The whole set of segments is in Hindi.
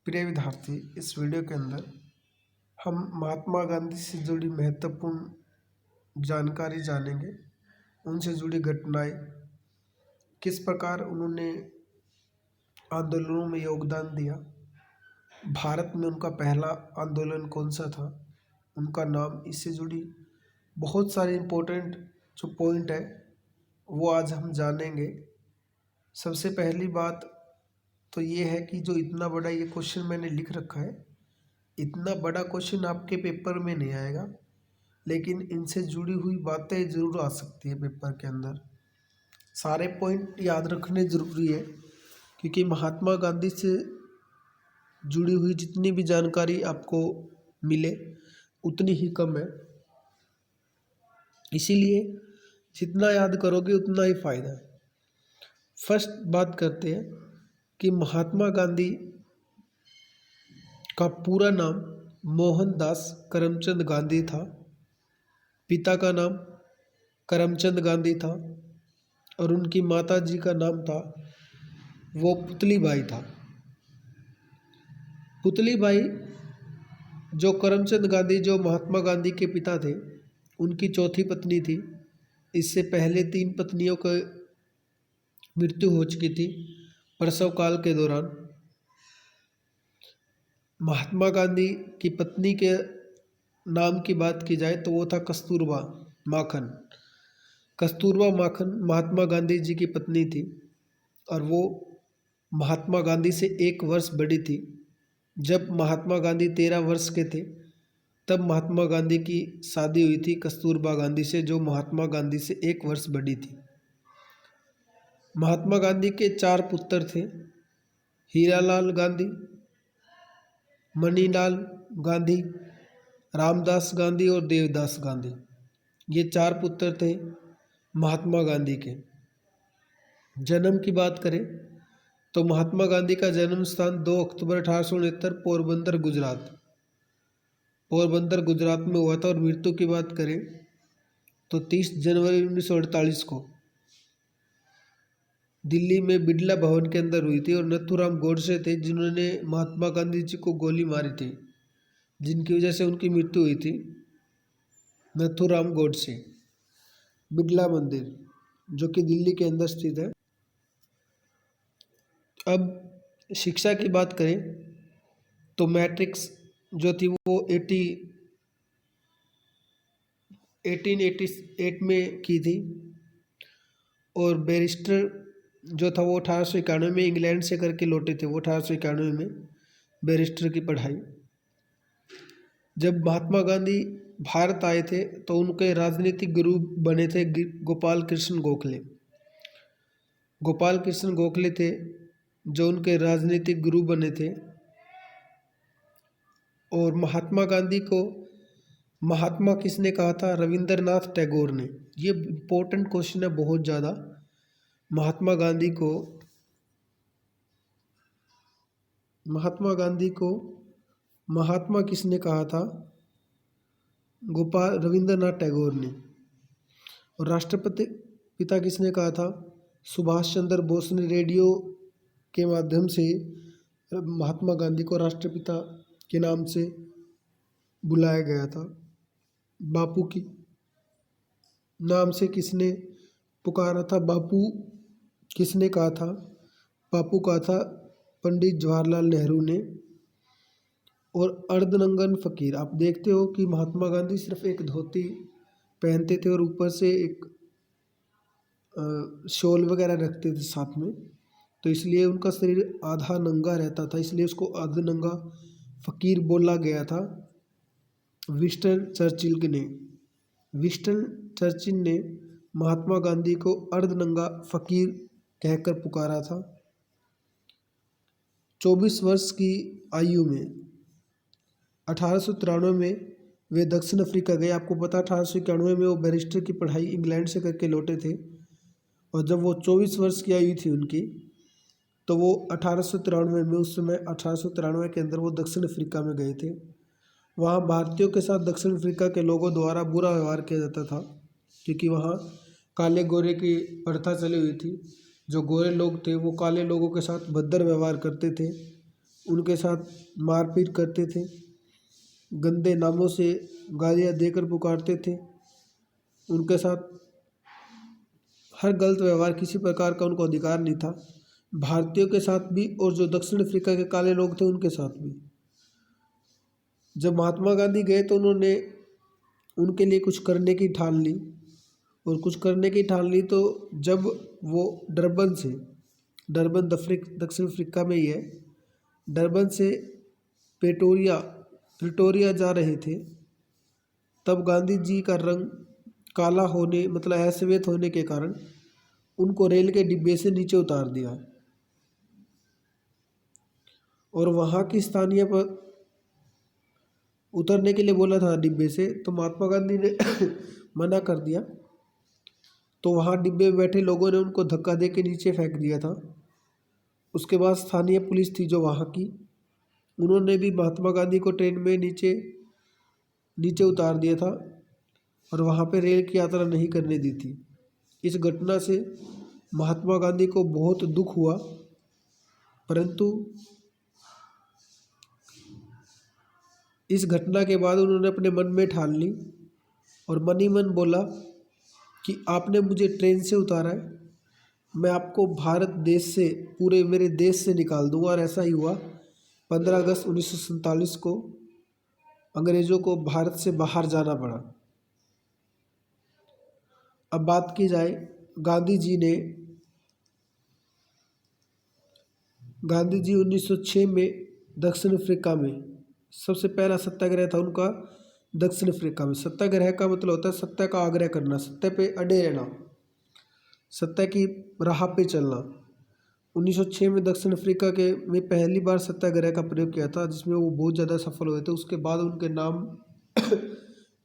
प्रिय विद्यार्थी, इस वीडियो के अंदर हम महात्मा गांधी से जुड़ी महत्वपूर्ण जानकारी जानेंगे। उनसे जुड़ी घटनाएं, किस प्रकार उन्होंने आंदोलनों में योगदान दिया, भारत में उनका पहला आंदोलन कौन सा था, उनका नाम, इससे जुड़ी बहुत सारे इम्पोर्टेंट जो पॉइंट है वो आज हम जानेंगे। सबसे पहली बात तो ये है कि जो इतना बड़ा ये क्वेश्चन मैंने लिख रखा है, इतना बड़ा क्वेश्चन आपके पेपर में नहीं आएगा, लेकिन इनसे जुड़ी हुई बातें ज़रूर आ सकती है पेपर के अंदर। सारे पॉइंट याद रखने ज़रूरी है, क्योंकि महात्मा गांधी से जुड़ी हुई जितनी भी जानकारी आपको मिले उतनी ही कम है, इसीलिए जितना याद करोगे उतना ही फ़ायदा है। फर्स्ट बात करते हैं कि महात्मा गांधी का पूरा नाम मोहनदास करमचंद गांधी था। पिता का नाम करमचंद गांधी था और उनकी माता जी का नाम था वो पुतलीबाई था। पुतलीबाई जो करमचंद गांधी जो महात्मा गांधी के पिता थे, उनकी चौथी पत्नी थी। इससे पहले 3 पत्नियों की मृत्यु हो चुकी थी प्रसव काल के दौरान। महात्मा गांधी की पत्नी के नाम की बात की जाए तो वो था कस्तूरबा माखन। कस्तूरबा माखन महात्मा गांधी जी की पत्नी थी और वो महात्मा गांधी से 1 वर्ष बड़ी थी। जब महात्मा गांधी 13 वर्ष के थे तब महात्मा गांधी की शादी हुई थी कस्तूरबा गांधी से, जो महात्मा गांधी से 1 वर्ष बड़ी थी। महात्मा गांधी के 4 पुत्र थे, हीरालाल गांधी, मणिलाल गांधी, रामदास गांधी और देवदास गांधी। ये 4 पुत्र थे महात्मा गांधी के। जन्म की बात करें तो महात्मा गांधी का जन्म स्थान 2 अक्टूबर 1869 पोरबंदर गुजरात में हुआ था। और मृत्यु की बात करें तो 30 जनवरी 1948 को दिल्ली में बिड़ला भवन के अंदर हुई थी। और नथुराम गोडसे थे जिन्होंने महात्मा गांधी जी को गोली मारी थी, जिनकी वजह से उनकी मृत्यु हुई थी। नथुराम गोडसे। बिड़ला मंदिर जो कि दिल्ली के अंदर स्थित है। अब शिक्षा की बात करें तो मैट्रिक्स जो थी वो 1888 में की थी। और बैरिस्टर जो था वो 1891 में इंग्लैंड से करके लौटे थे। वो 1891 में बैरिस्टर की पढ़ाई। जब महात्मा गांधी भारत आए थे तो उनके राजनीतिक गुरु बने थे गोपाल कृष्ण गोखले। गोपाल कृष्ण गोखले थे जो उनके राजनीतिक गुरु बने थे। और महात्मा गांधी को महात्मा किसने कहा था? रविंद्रनाथ टैगोर ने। ये इम्पोर्टेंट क्वेश्चन है बहुत ज़्यादा। महात्मा गांधी को महात्मा किसने कहा था? रविंद्रनाथ टैगोर ने। और राष्ट्रपति पिता किसने कहा था? सुभाष चंद्र बोस ने। रेडियो के माध्यम से महात्मा गांधी को राष्ट्रपिता के नाम से बुलाया गया था। बापू की नाम से किसने पुकारा था? बापू किसने कहा था? बापू कहा था पंडित जवाहरलाल नेहरू ने। और अर्धनंगन फकीर, आप देखते हो कि महात्मा गांधी सिर्फ एक धोती पहनते थे और ऊपर से एक शॉल वगैरह रखते थे साथ में, तो इसलिए उनका शरीर आधा नंगा रहता था, इसलिए उसको अर्धनंगा फकीर बोला गया था। विंस्टन चर्चिल ने महात्मा गांधी को अर्धनंगा फकीर कहकर पुकारा था। 24 वर्ष की आयु में 1893 में वे दक्षिण अफ्रीका गए। आपको पता 1891 में वो बैरिस्टर की पढ़ाई इंग्लैंड से करके लौटे थे। और जब वो 24 वर्ष की आयु थी उनकी, तो वो 1893 में, उस समय 1893 के अंदर वो दक्षिण अफ्रीका में गए थे। वहाँ भारतीयों के साथ दक्षिण अफ्रीका के लोगों द्वारा बुरा व्यवहार किया जाता था, क्योंकि वहाँ काले गोरे की प्रथा चली हुई थी। जो गोरे लोग थे वो काले लोगों के साथ भद्र व्यवहार करते थे। उनके साथ मारपीट करते थे, गंदे नामों से गालियाँ देकर पुकारते थे। उनके साथ हर गलत व्यवहार, किसी प्रकार का उनको अधिकार नहीं था। भारतीयों के साथ भी और जो दक्षिण अफ्रीका के काले लोग थे उनके साथ भी। जब महात्मा गांधी गए तो उन्होंने उनके लिए कुछ करने की ठान ली, और कुछ करने की ठान ली तो जब वो डरबन दक्षिण अफ्रीका में ही है, डरबन से प्रिटोरिया जा रहे थे, तब गांधी जी का रंग काला होने मतलब अश्वेत होने के कारण उनको रेल के डिब्बे से नीचे उतार दिया, और वहाँ की स्थानीय पर उतरने के लिए बोला था डिब्बे से, तो महात्मा गांधी ने मना कर दिया। तो वहाँ डिब्बे में बैठे लोगों ने उनको धक्का दे के नीचे फेंक दिया था। उसके बाद स्थानीय पुलिस थी जो वहाँ की, उन्होंने भी महात्मा गांधी को ट्रेन में नीचे उतार दिया था और वहाँ पे रेल की यात्रा नहीं करने दी थी। इस घटना से महात्मा गांधी को बहुत दुख हुआ, परंतु इस घटना के बाद उन्होंने अपने मन में ठान ली और मन ही मन बोला कि आपने मुझे ट्रेन से उतारा है, मैं आपको भारत देश से, पूरे मेरे देश से निकाल दूंगा। और ऐसा ही हुआ। 15 अगस्त 1947 को अंग्रेज़ों को भारत से बाहर जाना पड़ा। अब बात की जाए गांधी जी 1906 में दक्षिण अफ्रीका में सबसे पहला सत्याग्रह था उनका। दक्षिण अफ्रीका में सत्याग्रह का मतलब होता है सत्य का आग्रह करना, सत्य पे अड़े रहना, सत्य की राह पे चलना। 1906 में दक्षिण अफ्रीका में पहली बार सत्याग्रह का प्रयोग किया था, जिसमें वो बहुत ज़्यादा सफल हुए थे। उसके बाद उनके नाम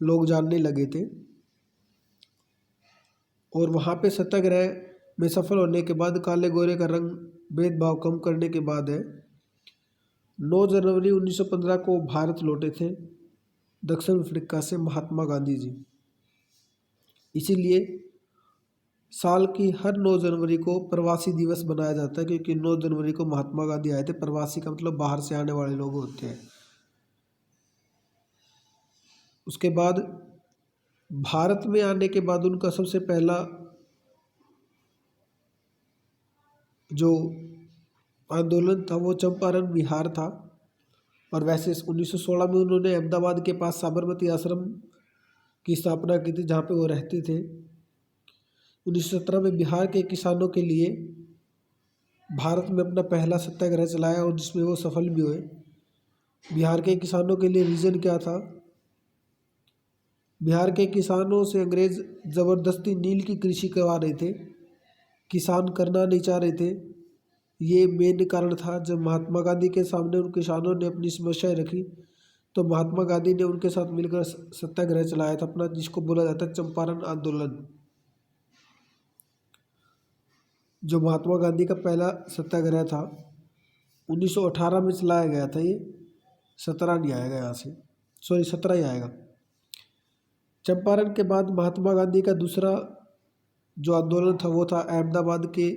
लोग जानने लगे थे, और वहाँ पे सत्याग्रह में सफल होने के बाद काले गोरे का रंग भेदभाव कम करने के बाद है 9 जनवरी 1915 को भारत लौटे थे दक्षिण अफ्रीका से महात्मा गांधी जी। इसीलिए साल की हर 9 जनवरी को प्रवासी दिवस बनाया जाता है, क्योंकि 9 जनवरी को महात्मा गांधी आए थे। प्रवासी का मतलब बाहर से आने वाले लोग होते हैं। उसके बाद भारत में आने के बाद उनका सबसे पहला जो आंदोलन था वो चंपारण बिहार था। और वैसे 1916 में उन्होंने अहमदाबाद के पास साबरमती आश्रम की स्थापना की थी, जहाँ पे वो रहते थे। 1917 में बिहार के किसानों के लिए भारत में अपना पहला सत्याग्रह चलाया, और जिसमें वो सफल भी हुए। बिहार के किसानों के लिए रीज़न क्या था? बिहार के किसानों से अंग्रेज़ ज़बरदस्ती नील की कृषि करवा रहे थे, किसान करना नहीं चाह रहे थे। ये मेन कारण था। जब महात्मा गांधी के सामने उन किसानों ने अपनी समस्याएं रखी, तो महात्मा गांधी ने उनके साथ मिलकर सत्याग्रह चलाया था अपना, जिसको बोला जाता है चंपारण आंदोलन। जो महात्मा गांधी का पहला सत्याग्रह था 1918 में चलाया गया था। ये 17 नहीं आएगा यहाँ से, सॉरी 17 ही आएगा। चंपारण के बाद महात्मा गांधी का दूसरा जो आंदोलन था वो था अहमदाबाद के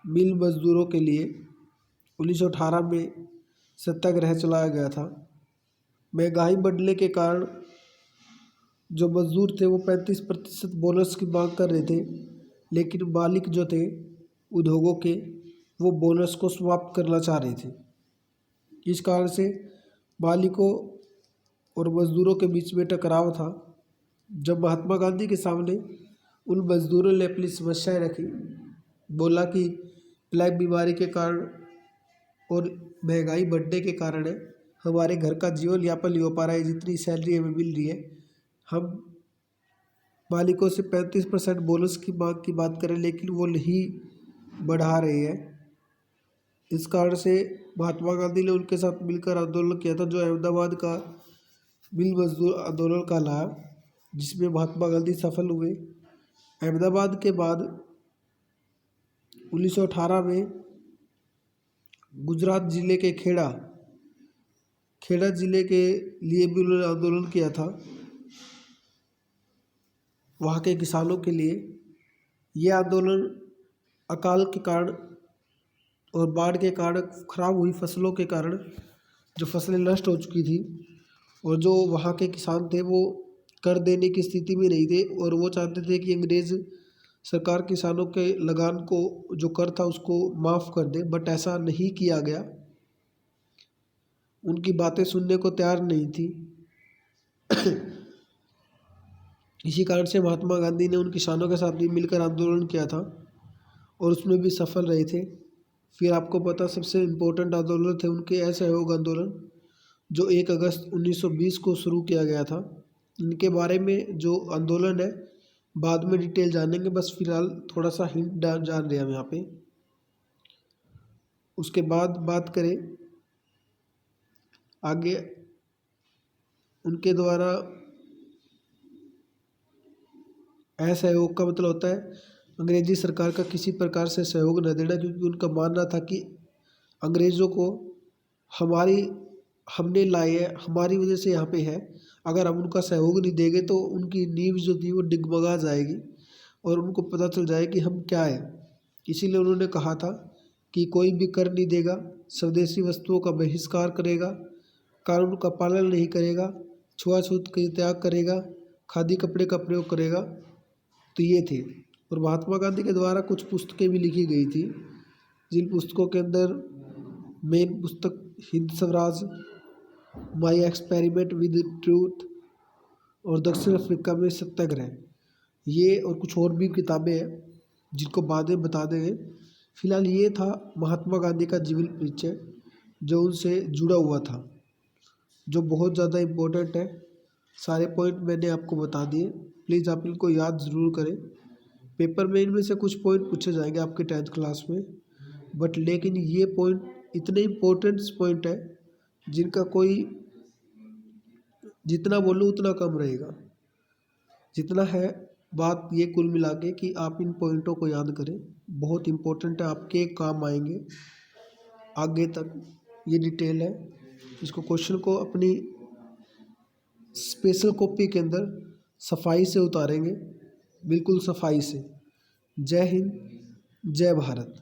मिल मजदूरों के लिए। 1918 में सत्याग्रह चलाया गया था। महंगाई बढ़ने के कारण जो मजदूर थे वो 35% बोनस की मांग कर रहे थे, लेकिन मालिक जो थे उद्योगों के, वो बोनस को समाप्त करना चाह रहे थे। इस कारण से मालिकों और मजदूरों के बीच में टकराव था। जब महात्मा गांधी के सामने उन मजदूरों ने अपनी समस्याएं रखी, बोला कि प्लेग बीमारी के कारण और महंगाई बढ़ने के कारण हमारे घर का जीवन यापन नहीं हो पा रहा है, जितनी सैलरी हमें मिल रही है, हम मालिकों से 35% बोनस की मांग की बात करें, लेकिन वो नहीं बढ़ा रहे हैं। इस कारण से महात्मा गांधी ने उनके साथ मिलकर आंदोलन किया था, जो अहमदाबाद का मिल मजदूर आंदोलन कहलाया, जिसमें महात्मा गांधी सफल हुए। अहमदाबाद के बाद 1918 में गुजरात जिले के खेड़ा जिले के लिए भी उन्होंने आंदोलन किया था, वहाँ के किसानों के लिए। यह आंदोलन अकाल के कारण और बाढ़ के कारण खराब हुई फसलों के कारण जो फसलें नष्ट हो चुकी थी और जो वहाँ के किसान थे वो कर देने की स्थिति में नहीं थे और वो चाहते थे कि अंग्रेज़ सरकार किसानों के लगान को जो कर था उसको माफ़ कर दे, बट ऐसा नहीं किया गया। उनकी बातें सुनने को तैयार नहीं थी। इसी कारण से महात्मा गांधी ने उन किसानों के साथ भी मिलकर आंदोलन किया था और उसमें भी सफल रहे थे। फिर आपको पता सबसे इम्पोर्टेंट आंदोलन थे उनके असहयोग आंदोलन, जो 1 अगस्त 1920 को शुरू किया गया था। इनके बारे में जो आंदोलन है बाद में डिटेल जानेंगे, बस फिलहाल थोड़ा सा हिंट जान रहे हैं हम यहाँ पे। उसके बाद बात करें आगे, उनके द्वारा असहयोग का मतलब होता है अंग्रेजी सरकार का किसी प्रकार से सहयोग न देना, क्योंकि उनका मानना था कि अंग्रेज़ों को हमने लाए है, हमारी वजह से यहाँ पे है, अगर हम उनका सहयोग नहीं देंगे तो उनकी नींव जो थी वो डिगमगा जाएगी और उनको पता चल जाए कि हम क्या है। इसीलिए उन्होंने कहा था कि कोई भी कर नहीं देगा, स्वदेशी वस्तुओं का बहिष्कार करेगा, कानून का पालन नहीं करेगा, छुआछूत का त्याग करेगा, खादी कपड़े का प्रयोग करेगा। तो ये थे। और महात्मा गांधी के द्वारा कुछ पुस्तकें भी लिखी गई थी, जिन पुस्तकों के अंदर मेन पुस्तक Hind Swaraj, my experiment with truth और दक्षिण अफ्रीका में सत्याग्रह, ये और कुछ और भी किताबें हैं जिनको बाद में बता देंगे। फिलहाल ये था महात्मा गांधी का जीवन परिचय जो उनसे जुड़ा हुआ था, जो बहुत ज़्यादा इम्पोर्टेंट है। सारे पॉइंट मैंने आपको बता दिए, प्लीज़ आप इनको याद ज़रूर करें। पेपर में इनमें से कुछ पॉइंट पूछे जाएंगे आपके 10th क्लास में, बट लेकिन ये पॉइंट इतने इम्पोर्टेंट पॉइंट है जिनका कोई जितना बोलूँ उतना कम रहेगा। जितना है बात ये कुल मिला के कि आप इन पॉइंटों को याद करें, बहुत इम्पोर्टेंट है, आपके काम आएंगे आगे तक। ये डिटेल है, इसको क्वेश्चन को अपनी स्पेशल कॉपी के अंदर सफाई से उतारेंगे, बिल्कुल सफाई से। जय हिंद, जय भारत।